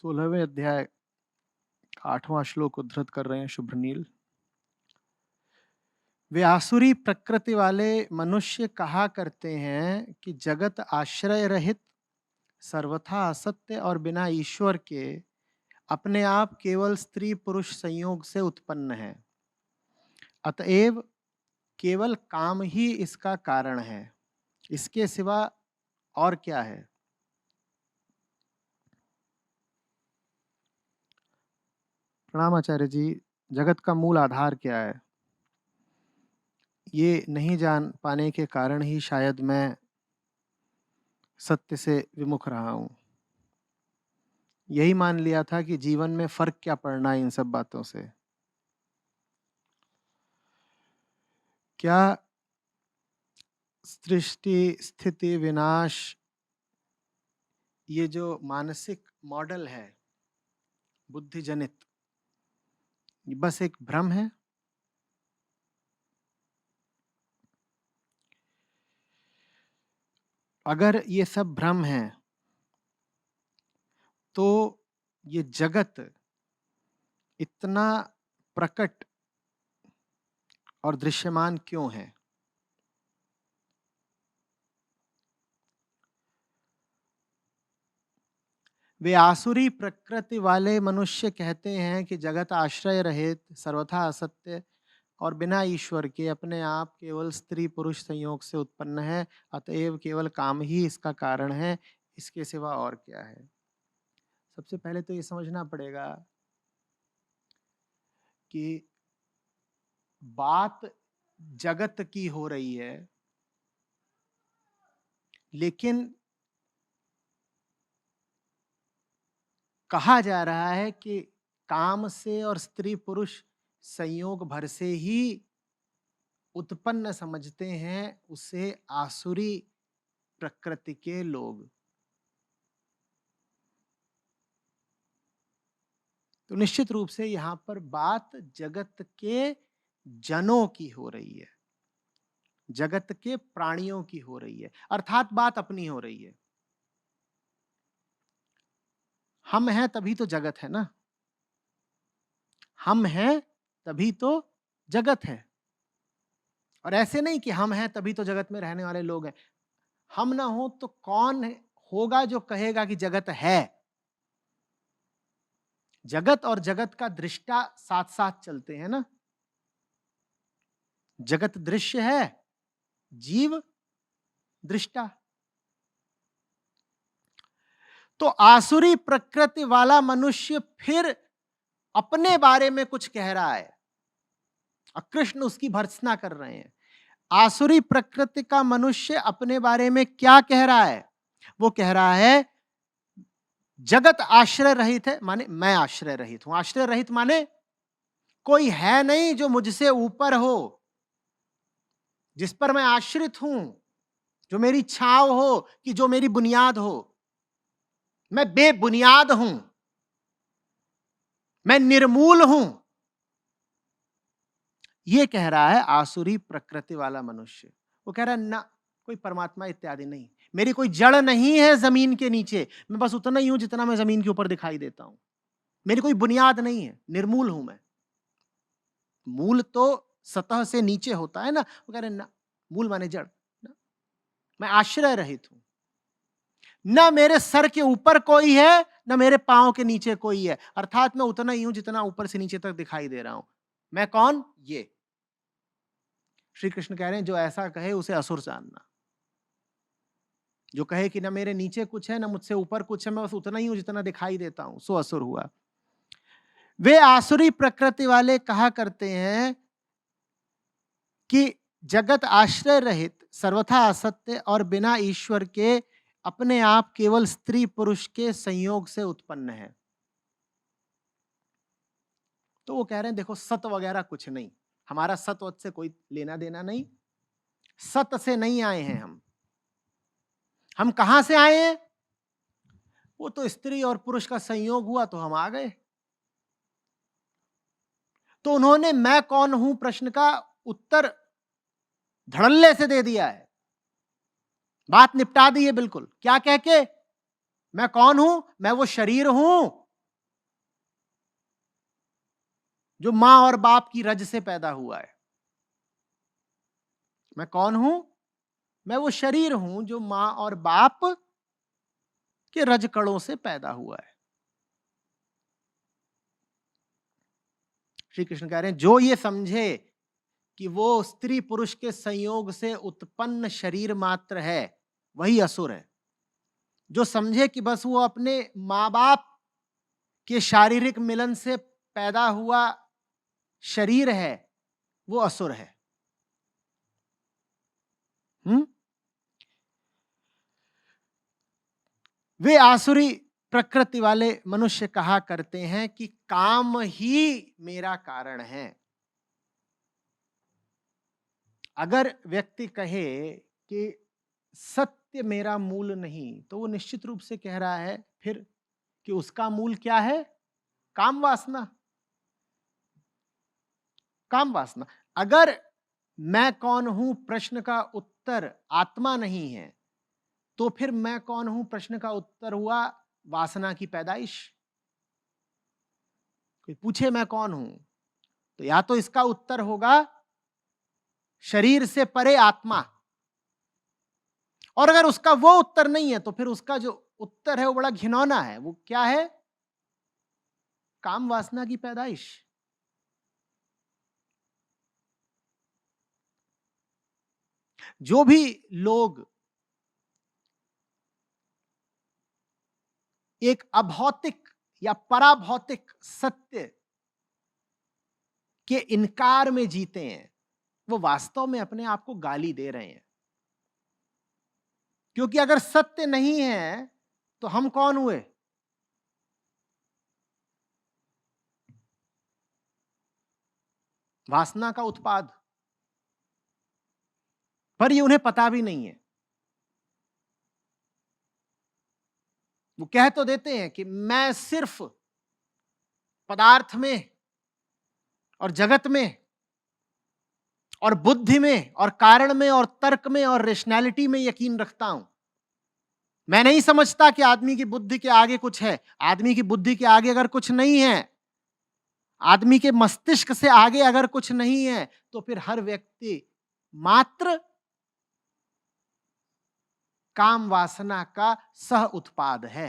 16वें अध्याय 8वां श्लोक उद्धृत कर रहे हैं शुभ्रनील। वे आसुरी प्रकृति वाले मनुष्य कहा करते हैं कि जगत आश्रय रहित, सर्वथा असत्य और बिना ईश्वर के अपने आप केवल स्त्री पुरुष संयोग से उत्पन्न है। अतएव केवल काम ही इसका कारण है, इसके सिवा और क्या है। प्रणाम आचार्य जी। जगत का मूल आधार क्या है, ये नहीं जान पाने के कारण ही शायद मैं सत्य से विमुख रहा हूँ। यही मान लिया था कि जीवन में फर्क क्या पड़ना है इन सब बातों से। क्या सृष्टि स्थिति विनाश ये जो मानसिक मॉडल है बुद्धि जनित, ये बस एक भ्रम है? अगर ये सब भ्रम है तो ये जगत इतना प्रकट और दृश्यमान क्यों है? वे आसुरी प्रकृति वाले मनुष्य कहते हैं कि जगत आश्रय रहित, सर्वथा असत्य और बिना ईश्वर के अपने आप केवल स्त्री पुरुष संयोग से उत्पन्न है। अतएव केवल काम ही इसका कारण है, इसके सिवा और क्या है। सबसे पहले तो ये समझना पड़ेगा कि बात जगत की हो रही है, लेकिन कहा जा रहा है कि काम से और स्त्री पुरुष संयोग भर से ही उत्पन्न समझते हैं उसे आसुरी प्रकृति के लोग। तो निश्चित रूप से यहां पर बात जगत के जनों की हो रही है, जगत के प्राणियों की हो रही है, अर्थात बात अपनी हो रही है। हम हैं तभी तो जगत है ना, हम हैं तभी तो जगत है। और ऐसे नहीं कि हम हैं तभी तो जगत में रहने वाले लोग हैं। हम ना हो तो कौन होगा जो कहेगा कि जगत है। जगत और जगत का दृष्टा साथ साथ चलते हैं ना। जगत दृश्य है, जीव दृष्टा। तो आसुरी प्रकृति वाला मनुष्य फिर अपने बारे में कुछ कह रहा है और कृष्ण उसकी भर्त्सना कर रहे हैं। आसुरी प्रकृति का मनुष्य अपने बारे में क्या कह रहा है? वो कह रहा है जगत आश्रय रहित है, माने मैं आश्रय रहित हूं। आश्रय रहित माने कोई है नहीं जो मुझसे ऊपर हो, जिस पर मैं आश्रित हूं, जो मेरी छाव हो कि जो मेरी बुनियाद हो। मैं बेबुनियाद हूं, मैं निर्मूल हूं। यह कह रहा है आसुरी प्रकृति वाला मनुष्य। वो कह रहा है ना, कोई परमात्मा इत्यादि नहीं, मेरी कोई जड़ नहीं है जमीन के नीचे, मैं बस उतना ही हूं जितना मैं जमीन के ऊपर दिखाई देता हूं। मेरी कोई बुनियाद नहीं है, निर्मूल हूं मैं। मूल तो सतह से नीचे होता है ना। वो कह रहे ना, मूल माने जड़ ना। मैं आश्रय रहित हूं, ना मेरे सर के ऊपर कोई है, ना मेरे पांव के नीचे कोई है। अर्थात मैं उतना ही हूं जितना ऊपर से नीचे तक दिखाई दे रहा हूं। मैं कौन? ये श्री कृष्ण कह रहे हैं जो ऐसा कहे उसे असुर जानना। जो कहे कि ना मेरे नीचे कुछ है, ना मुझसे ऊपर कुछ है, मैं बस उतना ही हूं जितना दिखाई देता हूं, सो असुर हुआ। वे आसुरी प्रकृति वाले कहा करते हैं कि जगत आश्रय रहित, सर्वथा असत्य और बिना ईश्वर के अपने आप केवल स्त्री पुरुष के संयोग से उत्पन्न है। तो वो कह रहे हैं देखो सत वगैरह कुछ नहीं, हमारा सत्वत से कोई लेना देना नहीं, सत से नहीं आए हैं हम कहां से आए हैं? वो तो स्त्री और पुरुष का संयोग हुआ तो हम आ गए। तो उन्होंने मैं कौन हूं प्रश्न का उत्तर धड़ल्ले से दे दिया है, बात निपटा दी है बिल्कुल। क्या कह के? मैं कौन हूं? मैं वो शरीर हूं जो मां और बाप की रज से पैदा हुआ है। मैं कौन हूं? मैं वो शरीर हूं जो मां और बाप के रज कणों से पैदा हुआ है। श्री कृष्ण कह रहे हैं जो ये समझे कि वो स्त्री पुरुष के संयोग से उत्पन्न शरीर मात्र है, वही असुर है। जो समझे कि बस वो अपने माँ बाप के शारीरिक मिलन से पैदा हुआ शरीर है, वो असुर है। वे आसुरी प्रकृति वाले मनुष्य कहा करते हैं कि काम ही मेरा कारण है। अगर व्यक्ति कहे कि सत्य मेरा मूल नहीं, तो वो निश्चित रूप से कह रहा है फिर कि उसका मूल क्या है? काम वासना। काम वासना। अगर मैं कौन हूं प्रश्न का उत्तर आत्मा नहीं है, तो फिर मैं कौन हूं प्रश्न का उत्तर हुआ वासना की पैदाइश। कोई पूछे मैं कौन हूं, तो या तो इसका उत्तर होगा शरीर से परे आत्मा, और अगर उसका वो उत्तर नहीं है तो फिर उसका जो उत्तर है वो बड़ा घिनौना है। वो क्या है? काम वासना की पैदाइश। जो भी लोग एक अभौतिक या पराभौतिक सत्य के इनकार में जीते हैं, वो वास्तव में अपने आप को गाली दे रहे हैं। क्योंकि अगर सत्य नहीं है तो हम कौन हुए? वासना का उत्पाद। पर ये उन्हें पता भी नहीं है। वो कह तो देते हैं कि मैं सिर्फ पदार्थ में और जगत में और बुद्धि में और कारण में और तर्क में और रेशनैलिटी में यकीन रखता हूं। मैं नहीं समझता कि आदमी की बुद्धि के आगे कुछ है। आदमी की बुद्धि के आगे अगर कुछ नहीं है, आदमी के मस्तिष्क से आगे अगर कुछ नहीं है, तो फिर हर व्यक्ति मात्र काम वासना का सह उत्पाद है।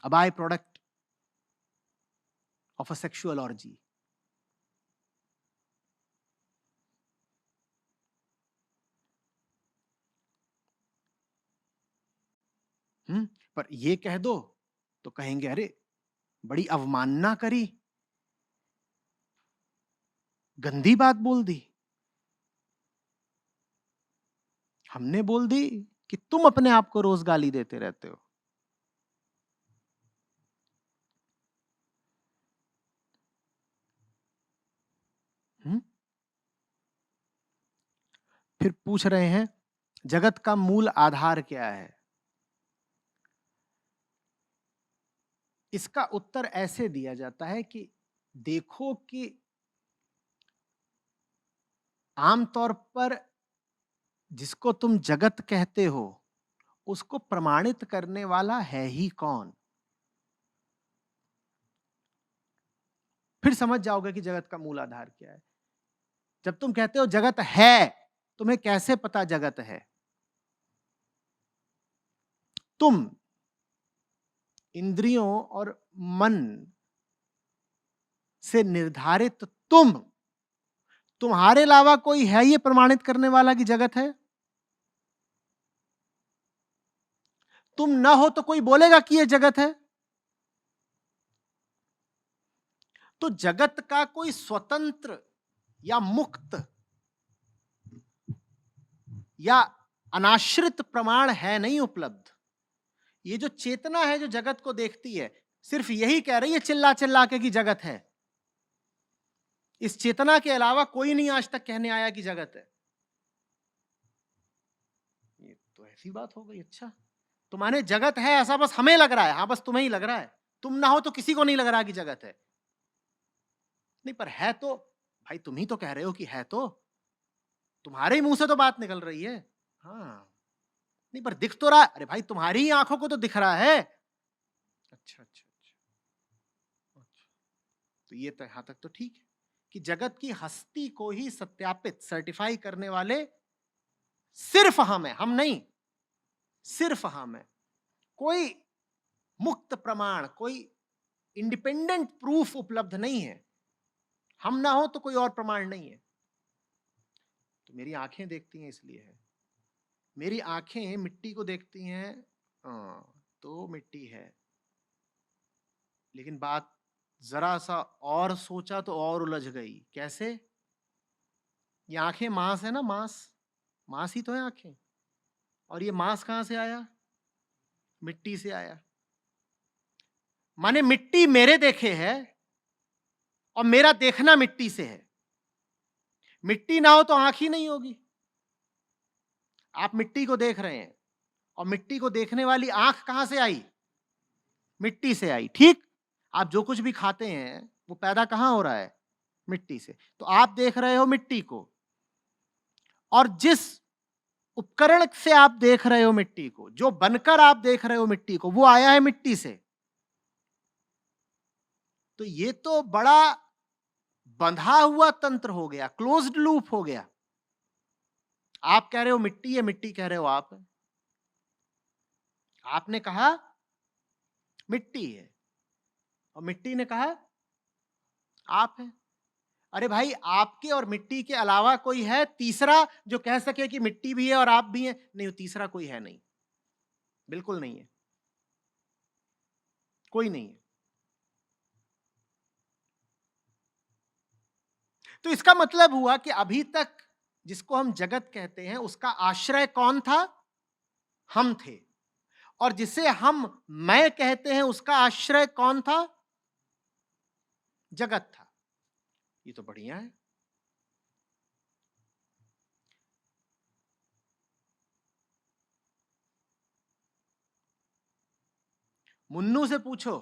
A byproduct of a sexual orgy. पर ये कह दो तो कहेंगे अरे बड़ी अवमानना करी, गंदी बात बोल दी। हमने बोल दी कि तुम अपने आप को रोज गाली देते रहते हो। फिर पूछ रहे हैं जगत का मूल आधार क्या है? इसका उत्तर ऐसे दिया जाता है कि देखो कि आमतौर पर जिसको तुम जगत कहते हो, उसको प्रमाणित करने वाला है ही कौन? फिर समझ जाओगे कि जगत का मूल आधार क्या है। जब तुम कहते हो जगत है, तुम्हें कैसे पता जगत है? तुम इंद्रियों और मन से निर्धारित तुम्हारे अलावा कोई है ये प्रमाणित करने वाला कि जगत है? तुम ना हो तो कोई बोलेगा कि ये जगत है? तो जगत का कोई स्वतंत्र या मुक्त या अनाश्रित प्रमाण है नहीं उपलब्ध। ये जो चेतना है जो जगत को देखती है, सिर्फ यही कह रही है चिल्ला चिल्ला के कि जगत है। इस चेतना के अलावा कोई नहीं आज तक कहने आया कि जगत है। ये तो ऐसी बात हो गई। अच्छा, तो माने जगत है ऐसा बस हमें लग रहा है। हाँ, बस तुम्हें ही लग रहा है। तुम ना हो तो किसी को नहीं लग रहा कि जगत है। नहीं, पर है तो भाई, तुम ही तो कह रहे हो कि है, तो तुम्हारे ही मुंह से तो बात निकल रही है। हाँ, नहीं पर दिख तो रहा है। अरे भाई, तुम्हारी ही आंखों को तो दिख रहा है। अच्छा अच्छा अच्छा अच्छा। तो ये तो यहां तक तो ठीक है कि जगत की हस्ती को ही सत्यापित सर्टिफाई करने वाले सिर्फ हम हैं, हम नहीं, सिर्फ हम हैं। कोई मुक्त प्रमाण, कोई इंडिपेंडेंट प्रूफ उपलब्ध नहीं है। हम ना हो तो कोई और प्रमाण नहीं है। तो मेरी आंखें देखती हैं इसलिए है। मेरी आंखें मिट्टी को देखती हैं, तो मिट्टी है। लेकिन बात जरा सा और सोचा तो और उलझ गई। कैसे? ये आंखें मांस है ना, मांस, मांस ही तो है आंखें। और ये मांस कहां से आया? मिट्टी से आया। माने मिट्टी मेरे देखे है और मेरा देखना मिट्टी से है। मिट्टी ना हो तो आंख ही नहीं होगी। आप मिट्टी को देख रहे हैं और मिट्टी को देखने वाली आंख कहां से आई? मिट्टी से आई। ठीक, आप जो कुछ भी खाते हैं वो पैदा कहां हो रहा है? मिट्टी से। तो आप देख रहे हो मिट्टी को, और जिस उपकरण से आप देख रहे हो मिट्टी को, जो बनकर आप देख रहे हो मिट्टी को, वो आया है मिट्टी से। तो ये तो बड़ा बंधा हुआ तंत्र हो गया, क्लोज्ड लूप हो गया। आप कह रहे हो मिट्टी है, मिट्टी कह रहे हो आप है। आपने कहा मिट्टी है और मिट्टी ने कहा आप है। अरे भाई, आपके और मिट्टी के अलावा कोई है तीसरा जो कह सके कि मिट्टी भी है और आप भी हैं? नहीं, तीसरा कोई है नहीं, बिल्कुल नहीं है, कोई नहीं है। तो इसका मतलब हुआ कि अभी तक जिसको हम जगत कहते हैं उसका आश्रय कौन था? हम थे। और जिसे हम मैं कहते हैं उसका आश्रय कौन था? जगत था। ये तो बढ़िया है। मुन्नू से पूछो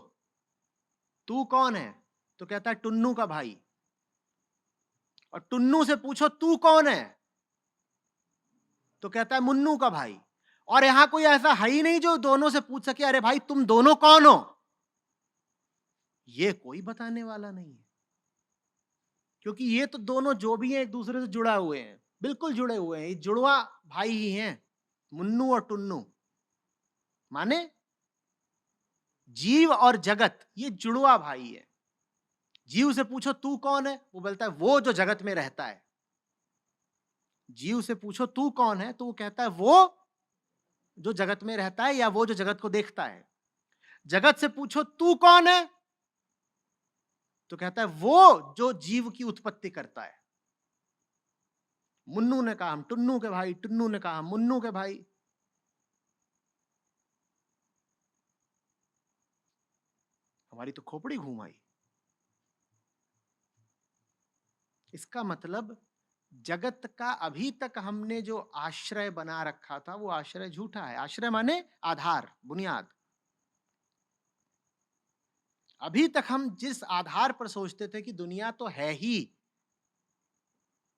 तू कौन है, तो कहता है टुन्नू का भाई। और टुन्नू से पूछो तू कौन है, तो कहता है मुन्नू का भाई। और यहां कोई ऐसा है ही नहीं जो दोनों से पूछ सके अरे भाई तुम दोनों कौन हो। ये कोई बताने वाला नहीं है, क्योंकि ये तो दोनों जो भी हैं एक दूसरे से जुड़ा हुए हैं, बिल्कुल जुड़े हुए हैं। ये जुड़वा भाई ही हैं, मुन्नू और टुन्नू। माने जीव और जगत ये जुड़वा भाई है। जीव से पूछो तू कौन है, वो बोलता है वो जो जगत में रहता है। जीव से पूछो तू कौन है, तो वो कहता है वो जो जगत में रहता है या वो जो जगत को देखता है। जगत से पूछो तू कौन है, तो कहता है वो जो जीव की उत्पत्ति करता है। मुन्नू ने कहा हम टुन्नू के भाई, टुन्नू ने कहा हम मुन्नू के भाई। हमारी तो खोपड़ी घूम आई। इसका मतलब जगत का अभी तक हमने जो आश्रय बना रखा था वो आश्रय झूठा है। आश्रय माने आधार, बुनियाद। अभी तक हम जिस आधार पर सोचते थे कि दुनिया तो है ही,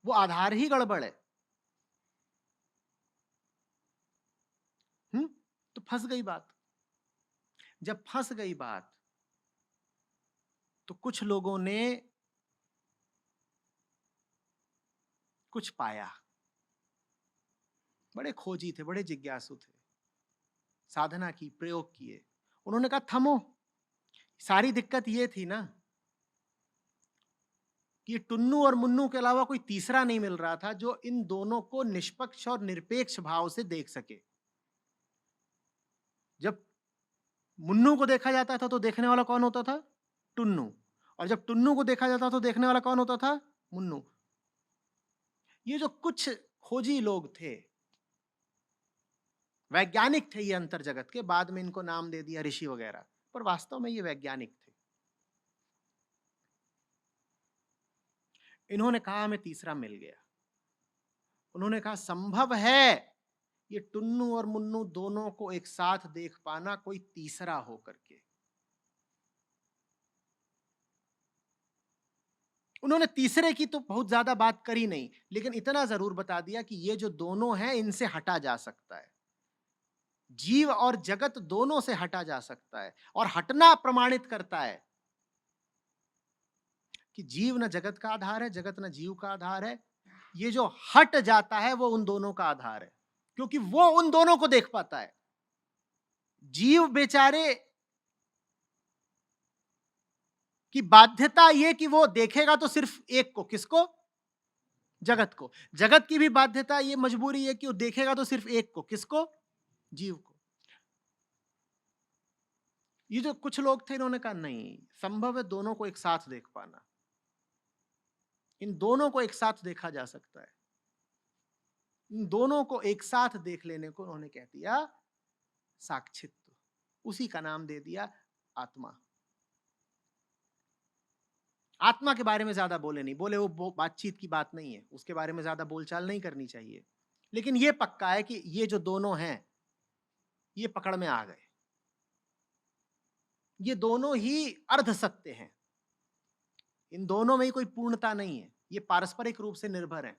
वो आधार ही गड़बड़ है। तो फंस गई बात। जब फंस गई बात तो कुछ लोगों ने कुछ पाया। बड़े खोजी थे, बड़े जिज्ञासु थे, साधना की, प्रयोग किए। उन्होंने कहा थमो। सारी दिक्कत ये थी ना कि टुन्नू और मुन्नू के अलावा कोई तीसरा नहीं मिल रहा था जो इन दोनों को निष्पक्ष और निरपेक्ष भाव से देख सके। जब मुन्नू को देखा जाता था तो देखने वाला कौन होता था? टुन्नू। और जब टुन्नू को देखा जाता तो देखने वाला कौन होता था? मुन्नू। ये जो कुछ खोजी लोग थे, वैज्ञानिक थे ये अंतर जगत के, बाद में इनको नाम दे दिया ऋषि वगैरह, पर वास्तव में ये वैज्ञानिक थे। इन्होंने कहा हमें तीसरा मिल गया। उन्होंने कहा संभव है ये टुन्नू और मुन्नू दोनों को एक साथ देख पाना, कोई तीसरा हो करके। उन्होंने तीसरे की तो बहुत ज्यादा बात करी नहीं, लेकिन इतना जरूर बता दिया कि ये जो दोनों हैं इनसे हटा जा सकता है। जीव और जगत दोनों से हटा जा सकता है, और हटना प्रमाणित करता है कि जीव न जगत का आधार है, जगत न जीव का आधार है। ये जो हट जाता है वो उन दोनों का आधार है, क्योंकि वो उन दोनों को देख पाता है। जीव बेचारे की बाध्यता ये कि वो देखेगा तो सिर्फ एक को, किसको? जगत को। जगत की भी बाध्यता ये, मजबूरी है कि वो देखेगा तो सिर्फ एक को, किसको? जीव को। ये जो कुछ लोग थे, इन्होंने कहा नहीं, संभव है दोनों को एक साथ देख पाना, इन दोनों को एक साथ देखा जा सकता है। इन दोनों को एक साथ देख लेने को उन्होंने कह दिया साक्षित्व, उसी का नाम दे दिया आत्मा। आत्मा के बारे में ज्यादा बोले नहीं, बोले वो बातचीत की बात नहीं है, उसके बारे में ज्यादा बोलचाल नहीं करनी चाहिए। लेकिन ये पक्का है कि ये जो दोनों हैं, ये पकड़ में आ गए। ये दोनों ही अर्ध सत्य हैं, इन दोनों में ही कोई पूर्णता नहीं है, ये पारस्परिक रूप से निर्भर हैं।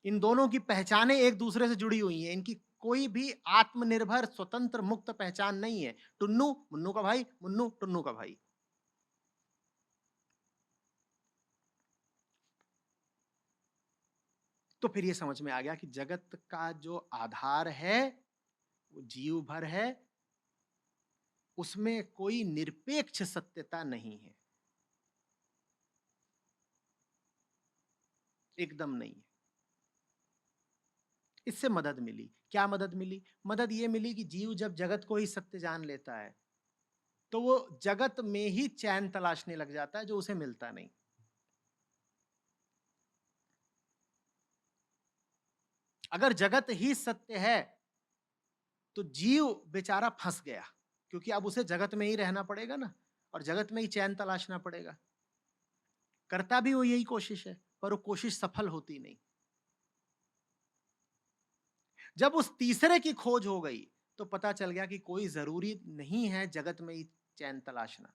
इन दोनों की पहचानें एक दूसरे से जुड़ी हुई हैं, इनकी कोई भी आत्मनिर्भर स्वतंत्र मुक्त पहचान नहीं है। टुन्नू मुन्नू का भाई, मुन्नू टुन्नू का भाई। तो फिर ये समझ में आ गया कि जगत का जो आधार है वो जीव भर है, उसमें कोई निरपेक्ष सत्यता नहीं है, एकदम नहीं है। इससे मदद मिली, क्या मदद मिली? मदद ये मिली कि जीव जब जगत को ही सत्य जान लेता है तो वो जगत में ही चैन तलाशने लग जाता है, जो उसे मिलता नहीं। अगर जगत ही सत्य है तो जीव बेचारा फंस गया, क्योंकि अब उसे जगत में ही रहना पड़ेगा ना, और जगत में ही चैन तलाशना पड़ेगा। करता भी वो यही कोशिश है, पर वो कोशिश सफल होती नहीं। जब उस तीसरे की खोज हो गई तो पता चल गया कि कोई जरूरी नहीं है जगत में ही चैन तलाशना।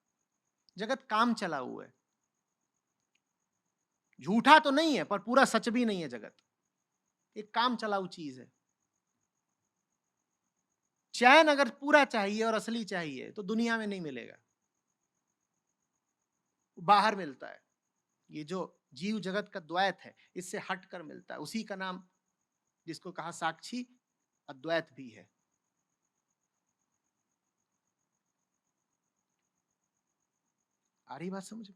जगत काम चला हुआ है, झूठा तो नहीं है पर पूरा सच भी नहीं है। जगत एक काम चलाऊ चीज है। चैन अगर पूरा चाहिए और असली चाहिए तो दुनिया में नहीं मिलेगा, बाहर मिलता है। ये जो जीव जगत का द्वैत है, इससे हटकर मिलता है, उसी का नाम, जिसको कहा साक्षी, अद्वैत भी है। आ रही बात समझ में?